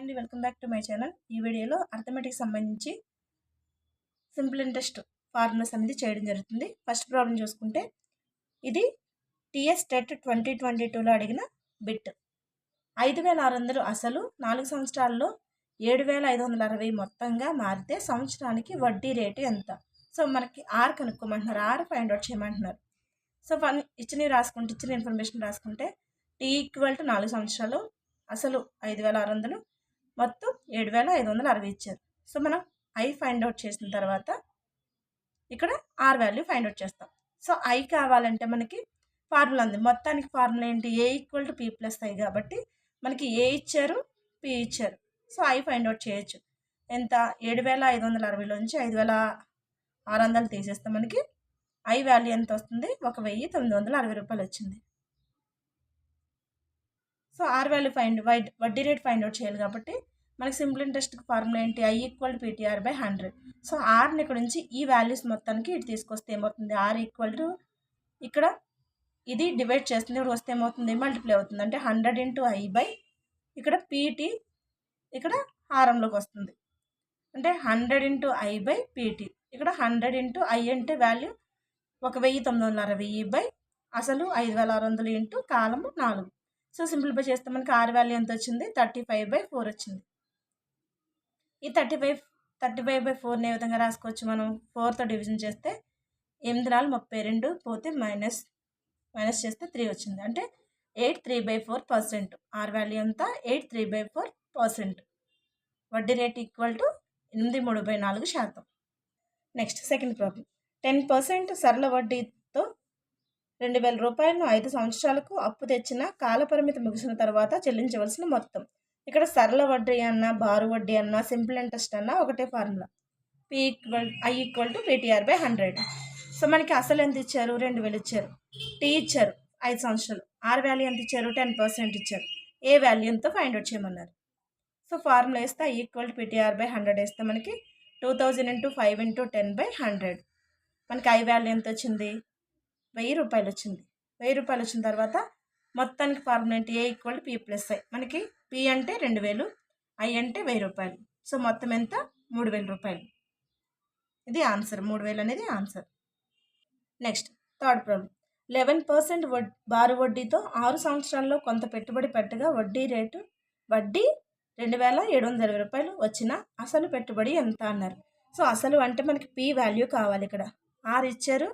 అండి, welcome back to my channel. ఈ వీడియోలో అర్థమెటిక్ సంబంధించి సింపుల్ ఇంట్రెస్ట్ ఫార్ములాస్ అనేది చేయడం జరుగుతుంది. ఫస్ట్ ప్రాబ్లం చూసుకుంటే ఇది టీఎస్ టెట్ 2022లో అడిగిన బిట్. 5,600 అసలు 4 సంవత్సరాల్లో 7,560 మొత్తంగా మారితే సంవత్సరానికి వడ్డీ రేటు ఎంత? సో మనకి ఆర్ కనుక్కోమంటున్నారు, ఆర్ ఫైండ్ అవుట్ చేయమంటున్నారు. సో ఇచ్చిన ఇన్ఫర్మేషన్ రాసుకుంటే టీ ఈక్వల్ టు 4 సంవత్సరాలు, అసలు 5,600, మొత్తం 7,560 ఇచ్చారు. సో మనం ఐ ఫైండ్ అవుట్ చేసిన తర్వాత ఇక్కడ ఆర్ వాల్యూ ఫైండ్ అవుట్ చేస్తాం. సో ఐ కావాలంటే మనకి ఫార్ములా ఉంది. మొత్తానికి ఫార్ములా ఏంటి? A equal to P plus I. కాబట్టి మనకి ఏ ఇచ్చారు, పి ఇచ్చారు. సో ఐ ఫైండ్ అవుట్ చేయొచ్చు. ఎంత? 7,560లోంచి 5,600 తీసేస్తే మనకి ఐ వాల్యూ ఎంత వస్తుంది? 1,960 రూపాయలు వచ్చింది. సో ఆర్ వాల్యూ వడ్డీ రేట్ ఫైండ్ అవుట్ చేయాలి కాబట్టి మనకి సింపుల్ ఇంట్రెస్ట్ ఫార్ములా ఏంటి? I equal to PTR by 100. So ఆర్ని ఇక్కడ నుంచి ఈ వాల్యూస్ మొత్తానికి ఇటు తీసుకొస్తే ఏమవుతుంది? ఆర్ ఈక్వల్ టు ఇక్కడ ఇది డివైడ్ చేస్తుంది, ఇక్కడ వస్తే ఏమవుతుంది? మల్టిప్లై అవుతుంది. అంటే 100 ఇంటూ ఐ బై ఇక్కడ పీటీ ఇక్కడ హారంలోకి వస్తుంది. అంటే 100 ఇంటూ ఐ బై పీటీ. ఇక్కడ 100 ఇంటూ ఐ అంటే వాల్యూ 1,960 బై అసలు 5,600 ఇంటూ కాలము 4. సో సింప్లిఫై చేస్తే మనకి ఆర్ వాల్యూ ఎంత వచ్చింది? 35/4 వచ్చింది. ఈ 35/4ని ఏ విధంగా రాసుకోవచ్చు? మనం 4తో డివిజన్ చేస్తే 8×4 = 32 పోతే మైనస్ చేస్తే 3 వచ్చింది. అంటే 83/4%. ఆర్ వాల్యూ ఎంత? 83/4%. వడ్డీ rate equal to 83/4%. Next second problem. 10% సరళ వడ్డీతో 2,000 రూపాయలను 5 సంవత్సరాలకు అప్పు తెచ్చిన కాలపరిమితి ముగిసిన తర్వాత చెల్లించవలసిన మొత్తం. ఇక్కడ సరళ వడ్డీ అన్నా, బారు వడ్డీ అన్నా, సింపుల్ ఇంట్రెస్ట్ అన్నా ఒకటే formula. I equal to PTR by 100. So మనకి అసలు ఎంత ఇచ్చారు? 2,000 ఇచ్చారు. టీ ఇచ్చారు 5 సంవత్సరాలు. ఆర్ వాల్యూ ఎంత ఇచ్చారు? 10% ఇచ్చారు. ఏ వాల్యూ ఎంతో ఫైండ్ అవుట్ చేయమన్నారు. సో ఫార్ములా వేస్తే I equal to PTR by 100 వేస్తే మనకి 2000 ఇంటూ 5 ఇంటూ 10/100. మనకి ఐ వాల్యూ ఎంత వచ్చింది? 1,000 రూపాయలు వచ్చింది. 1,000 రూపాయలు వచ్చిన తర్వాత మొత్తానికి ఫార్ములా ఏంటి? A equal to P plus I. మనకి పీ అంటే 2,000, ఐ అంటే 1,000 రూపాయలు. సో మొత్తం ఎంత? 3,000 రూపాయలు. ఇది ఆన్సర్. 3,000 అనేది ఆన్సర్. Next third problem. 11% బారు వడ్డీతో 6 సంవత్సరాల్లో కొంత పెట్టుబడి పెట్టగా వడ్డీ 2,720 రూపాయలు వచ్చిన అసలు పెట్టుబడి ఎంత అన్నారు. సో అసలు అంటే మనకి పీ వాల్యూ కావాలి. ఇక్కడ ఆర్ ఇచ్చారు,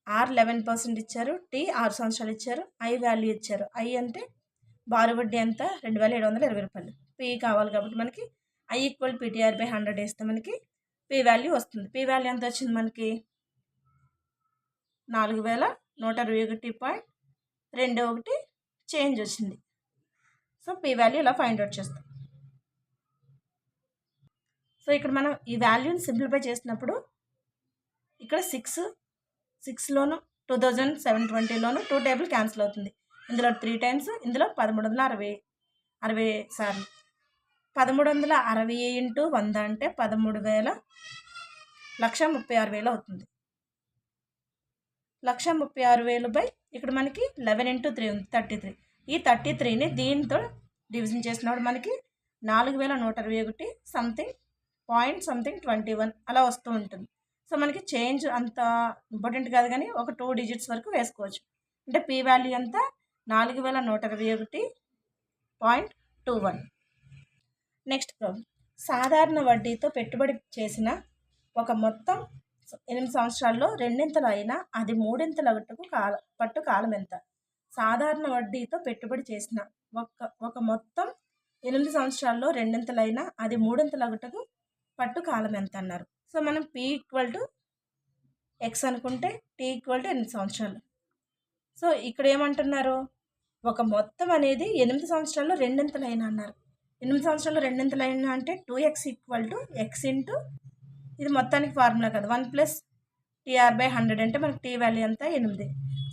ఆర్ 11% ఇచ్చారు, టీ 6 సంవత్సరాలు ఇచ్చారు, ఐ వాల్యూ ఇచ్చారు. ఐ అంటే బారు వడ్డీ ఎంత? 2,720 రూపాయలు. పీ కావాలి కాబట్టి మనకి ఐ ఈక్వల్ పీటీఆర్ బై 100 వేస్తే మనకి పీ వాల్యూ వస్తుంది. పీ వాల్యూ ఎంత వచ్చింది? మనకి 4,161.21 చేంజ్ వచ్చింది. సో పీ వాల్యూ ఇలా ఫైండ్ అవుట్ చేస్తాం. సో ఇక్కడ మనం ఈ వాల్యూని సింప్లిఫై చేసినప్పుడు ఇక్కడ 6లోను 2,720లోను 2 టేబుల్ క్యాన్సిల్ అవుతుంది. ఇందులో 3 టైమ్స్, ఇందులో 1360 సార్లు. 1360 ఇంటూ 100 అంటే 13,136,000 అవుతుంది. 136,000 బై ఇక్కడ మనకి 11 ఇంటూ 3 ఉంది, 33. ఈ 33ని దీంతో డివిజన్ చేసినప్పుడు మనకి 4,121 సంథింగ్ 21 అలా వస్తూ ఉంటుంది. సో మనకి చేంజ్ అంత ఇంపార్టెంట్ కాదు, కానీ ఒక 2 డిజిట్స్ వరకు వేసుకోవచ్చు. అంటే పీ వాల్యూ ఎంత? 4,121.21. Next problem. సాధారణ వడ్డీతో పెట్టుబడి చేసిన ఒక మొత్తం 8 సంవత్సరాల్లో రెండింతలు అయినా అది మూడింతలగట్టుకు పట్టు కాలం ఎంత? సాధారణ వడ్డీతో పెట్టుబడి చేసిన ఒక మొత్తం 8 సంవత్సరాల్లో రెండింతలైనా అది మూడింతలగట్టుకు పట్టు కాలం ఎంత అన్నారు. సో మనం పీ ఈక్వల్ టు ఎక్స్ అనుకుంటే టీ ఈక్వల్ టు 8 సంవత్సరాలు. సో ఇక్కడ ఏమంటున్నారు? ఒక మొత్తం అనేది 8 సంవత్సరాల్లో రెండింతలైనా అన్నారు. 8 సంవత్సరాల్లో రెండింతలైనా అంటే 2x equal to X into ఇది మొత్తానికి ఫార్ములా కదా 1 ప్లస్ టీఆర్ బై 100 అంటే మనకి టీ వాల్యూ ఎంత? 8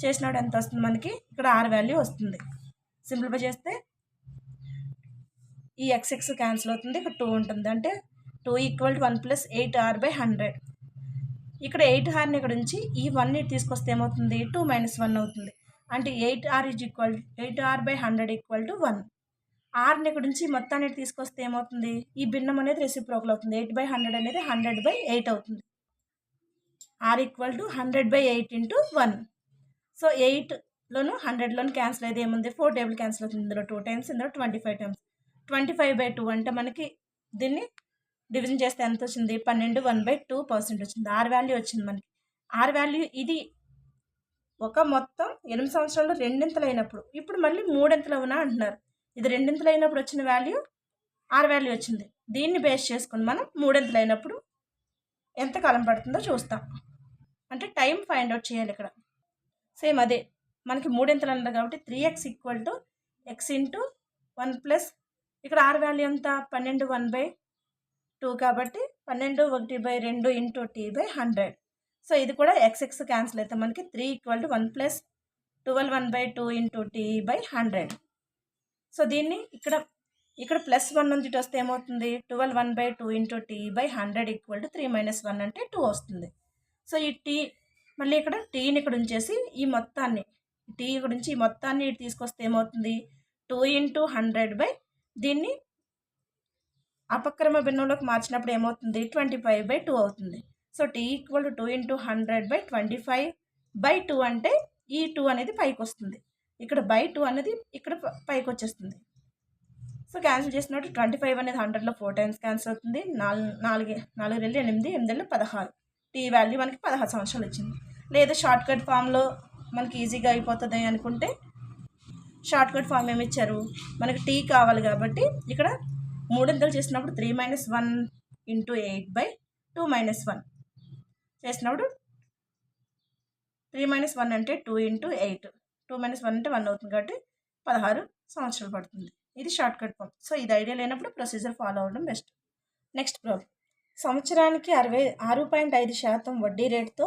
చేసినప్పుడు ఎంత వస్తుంది? మనకి ఇక్కడ ఆర్ వాల్యూ వస్తుంది. సింప్లిఫై చేస్తే ఈ ఎక్స్ క్యాన్సిల్ అవుతుంది, ఇక్కడ 2 ఉంటుంది. అంటే 2 equal to 1 plus 8r by 100. ఇక్కడ 8rని ఇక్కడ నుంచి ఈ 1ని తీసుకొస్తే ఏమవుతుంది? 2 - 1 అవుతుంది. అంటే 8r బై 100 ఈక్వల్ టు 1. ఆర్ని ఇక్కడ నుంచి మొత్తాన్ని తీసుకొస్తే ఏమవుతుంది, ఈ భిన్నం అనేది రెసిప్రోకల్ అవుతుంది. 8/100 అనేది 100/8 అవుతుంది. R equal to 100/8 into 1. So 8లోను 100లోను క్యాన్సిల్ అయితే ఏముంది, 4 టేబుల్ క్యాన్సిల్ అవుతుంది. ఇందులో 2 టైమ్స్, ఇందులో 25 టైమ్స్. 25/2 అంటే మనకి దీన్ని డివిజన్ చేస్తే ఎంత వచ్చింది, 12 1/2% వచ్చింది. ఆర్ వాల్యూ వచ్చింది మనకి. ఆర్ వాల్యూ ఇది ఒక మొత్తం 8 సంవత్సరాలు రెండింతలు అయినప్పుడు, ఇప్పుడు మళ్ళీ మూడింతలు అవునా అంటున్నారు. ఇది రెండింతలు అయినప్పుడు వచ్చిన వాల్యూ ఆర్ వాల్యూ వచ్చింది. దీన్ని బేస్ చేసుకుని మనం మూడింతలు అయినప్పుడు ఎంత కాలం పడుతుందో చూస్తాం. అంటే టైం ఫైండ్ అవుట్ చేయాలి ఇక్కడ. సేమ్ అదే మనకి మూడింతలు అన్నారు కాబట్టి 3x equal to x into 1 plus ఇక్కడ ఆర్ వాల్యూ ఎంత 12 1/2 కాబట్టి 12 1/2 ఇంటూ t/100. సో ఇది కూడా x క్యాన్సిల్ అయితే మనకి 3 equal to 1 plus 12 1/2 into t/100. So దీన్ని ఇక్కడ ప్లస్ 1 నుంచి ఇటు వస్తే ఏమవుతుంది, 12 1/2 ఇంటూ t/100 ఈక్వల్ టు 3 - 1 అంటే 2 వస్తుంది. సో ఈ టీ మళ్ళీ ఇక్కడ టీని ఇక్కడ ఉంచేసి ఈ మొత్తాన్ని టీ గురించి ఈ మొత్తాన్ని తీసుకొస్తే ఏమవుతుంది, 2 ఇంటూ 100 దీన్ని అపక్రమ భిన్నంలోకి మార్చినప్పుడు ఏమవుతుంది, 25/2 అవుతుంది. So T equal to 2 into 100/25/2 అంటే ఈ 2 అనేది పైకి వస్తుంది. ఇక్కడ /2 అనేది ఇక్కడ పైకి వచ్చేస్తుంది. సో క్యాన్సిల్ చేసినట్టు 25 అనేది 100లో 4 టైమ్స్ క్యాన్సిల్ అవుతుంది. 4 4 8 8 16 టీ వాల్యూ మనకి 16 సంవత్సరాలు వచ్చింది. లేదా షార్ట్ కట్ ఫామ్లో మనకి ఈజీగా అయిపోతుంది అనుకుంటే షార్ట్ కట్ ఫామ్ ఏమి ఇచ్చారు, మనకి టీ కావాలి కాబట్టి ఇక్కడ మూడింతలు చేసినప్పుడు 3 - 1 ఇంటూ 8/2 - 1 చేసినప్పుడు 3 - 1 అంటే 2 ఇంటూ 8, 2 - 1 అంటే 1 అవుతుంది కాబట్టి 16 సంవత్సరాలు పడుతుంది. ఇది షార్ట్ కట్ ఫామ్. సో ఇది ఐడియా లేనప్పుడు ప్రొసీజర్ ఫాలో అవ్వడం బెస్ట్. నెక్స్ట్ ప్రాబ్లం, సంవత్సరానికి 6.5% వడ్డీ రేటుతో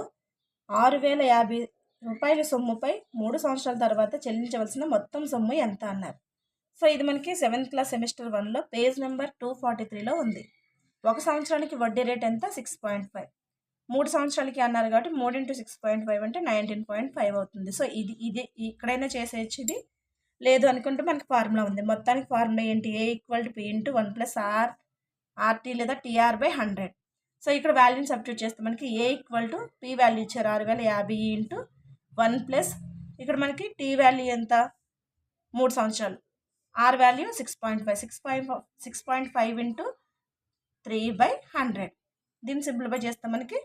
6,050 రూపాయల సొమ్ముపై 3 సంవత్సరాల తర్వాత చెల్లించవలసిన మొత్తం సొమ్ము ఎంత అన్నారు. సో ఇది మనకి 7th క్లాస్ సెమిస్టర్ 1లో పేజ్ నెంబర్ 243లో ఉంది. 1 సంవత్సరానికి వడ్డీ రేట్ ఎంత, 6.5. 3 సంవత్సరాలకి అన్నారు కాబట్టి 3 × 6.5 అంటే 19.5 అవుతుంది. సో ఇది ఇక్కడైనా చేసేయచ్చు. ఇది లేదు అనుకుంటే మనకి ఫార్ములా ఉంది. మొత్తానికి ఫార్ములా ఏంటి, A = P × 1 + RT లేదా TR/100. సో ఇక్కడ వాల్యూని సబ్స్టిట్యూట్ చేస్తే మనకి A = P వాల్యూ ఇచ్చారు 6,050 ఇంటూ 1 ప్లస్ ఇక్కడ మనకి T వాల్యూ ఎంత 3 సంవత్సరాలు, R వాల్యూ 6.5 6.5 ఇంటూ 3/100. దీన్ని సింప్లిఫై చేస్తే మనకి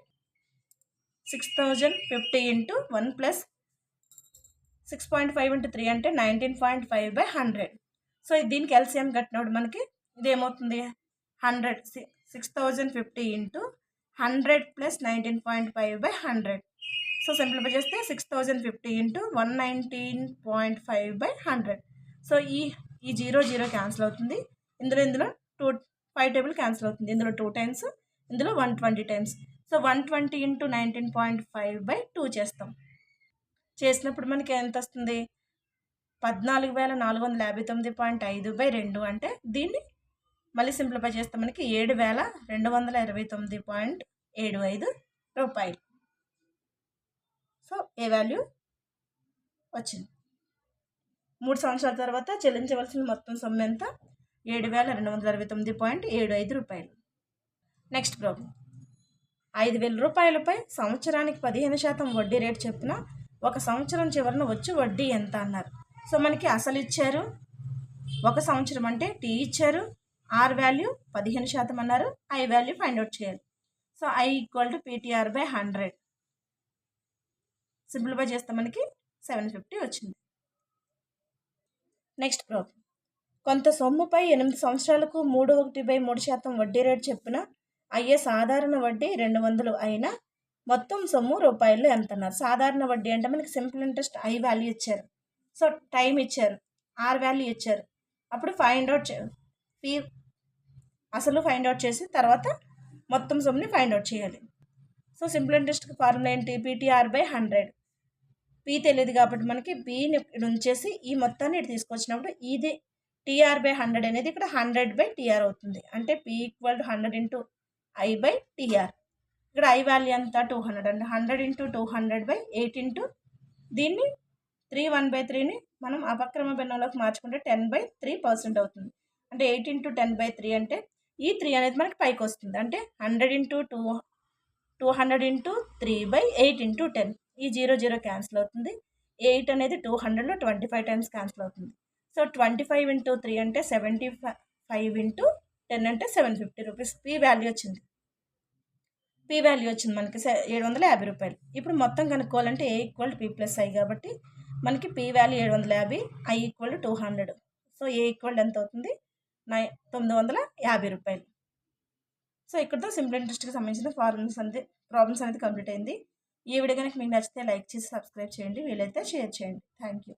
6050 ఇంటూ 1 ప్లస్ 6.5 ఇంటూ 3 అంటే 19.5/100. సో దీనికి ఎల్సిఎం కట్టినప్పుడు మనకి ఇదేమవుతుంది 100 6050 ఇంటూ 100 ప్లస్ 19.5/100. సో సింప్లిఫై చేస్తే 6050 ఇంటూ 119.5/100. సో ఈ 0 క్యాన్సిల్ అవుతుంది. ఇందులో 5 టేబుల్ క్యాన్సిల్ అవుతుంది. ఇందులో 2 టైమ్స్, ఇందులో 120 టైమ్స్. సో 120 ఇంటూ 19.5/2 చేస్తాం. చేసినప్పుడు మనకి ఎంత వస్తుంది, 14,459.5/2 అంటే దీన్ని మళ్ళీ సింప్లిఫై చేస్తే మనకి 7,229.75 రూపాయలు. సో ఏ వాల్యూ వచ్చింది. 3 సంవత్సరాల తర్వాత చెల్లించవలసిన మొత్తం సొమ్ము ఎంత, 7,229.75 రూపాయలు. నెక్స్ట్ ప్రాబ్లం, 5,000 రూపాయలపై సంవత్సరానికి 15% వడ్డీ రేటు చొప్పున 1 సంవత్సరం చివరన వచ్చి వడ్డీ ఎంత అన్నారు. సో మనకి అసలు ఇచ్చారు, 1 సంవత్సరం అంటే టీ ఇచ్చారు, ఆర్ వాల్యూ 15% అన్నారు, ఐ వాల్యూ ఫైండ్ అవుట్ చేయాలి. So I = PTR/100. సింప్లిఫై చేస్తే మనకి 750 వచ్చింది. నెక్స్ట్ ప్రాబ్లం, కొంత సొమ్ముపై 8 సంవత్సరాలకు 3/1/3% వడ్డీ రేటు చొప్పున అయ్యే సాధారణ వడ్డీ 200 అయినా మొత్తం సొమ్ము రూపాయలు ఎంత అన్నారు. సాధారణ వడ్డీ అంటే మనకి సింపుల్ ఇంట్రెస్ట్ ఐ వాల్యూ ఇచ్చారు, సో టైం ఇచ్చారు, ఆర్ వాల్యూ ఇచ్చారు. అప్పుడు ఫైండ్ అవుట్ పీ అసలు ఫైండ్ అవుట్ చేసి తర్వాత మొత్తం సొమ్ముని ఫైండ్ అవుట్ చేయాలి. సో సింపుల్ ఇంట్రెస్ట్కి ఫార్ములా ఏంటి, PTR/100. పీ తెలియదు కాబట్టి మనకి పీని ఉంచేసి ఈ మొత్తాన్ని ఇటు తీసుకొచ్చినప్పుడు ఇది TR/100 అనేది ఇక్కడ 100/TR అవుతుంది. అంటే P = 100 ఇంటూ I/TR. ఇక్కడ ఐ వాల్యూ ఎంత 200 అంటే 100 ఇంటూ 200/8 ఇంటూ దీన్ని 3/1/3ని మనం అపక్రమ భిన్నంలోకి మార్చుకుంటే 10/3% అవుతుంది. అంటే 8 ఇంటూ 10/3 అంటే ఈ 3 అనేది మనకి పైకి వస్తుంది. అంటే 100 ఇంటూ 200 ఇంటూ 3/8 ఇంటూ 10. ఈ 0 క్యాన్సిల్ అవుతుంది. 8 అనేది 200లో 25 టైమ్స్ క్యాన్సిల్ అవుతుంది. సో 25 ఇంటూ 3 అంటే 75 ఇంటూ 10 అంటే 750 రూపీస్ పీ వాల్యూ వచ్చింది. మనకి 750 రూపాయలు. ఇప్పుడు మొత్తం కనుక్కోవాలంటే ఏ ఈక్వల్ పీ ప్లస్ ఐ కాబట్టి మనకి P value 750, I equal 200. So A equal ఎంత అవుతుంది? 950 రూపాయలు. సో ఇక్కడతో సింపుల్ ఇంట్రెస్ట్కి సంబంధించిన ప్రాబ్లమ్స్ అనేది కంప్లీట్ అయింది. ఈ వీడియో కనుక మీకు నచ్చితే లైక్ చేసి సబ్స్క్రైబ్ చేయండి, వీలైతే షేర్ చేయండి. Thank you.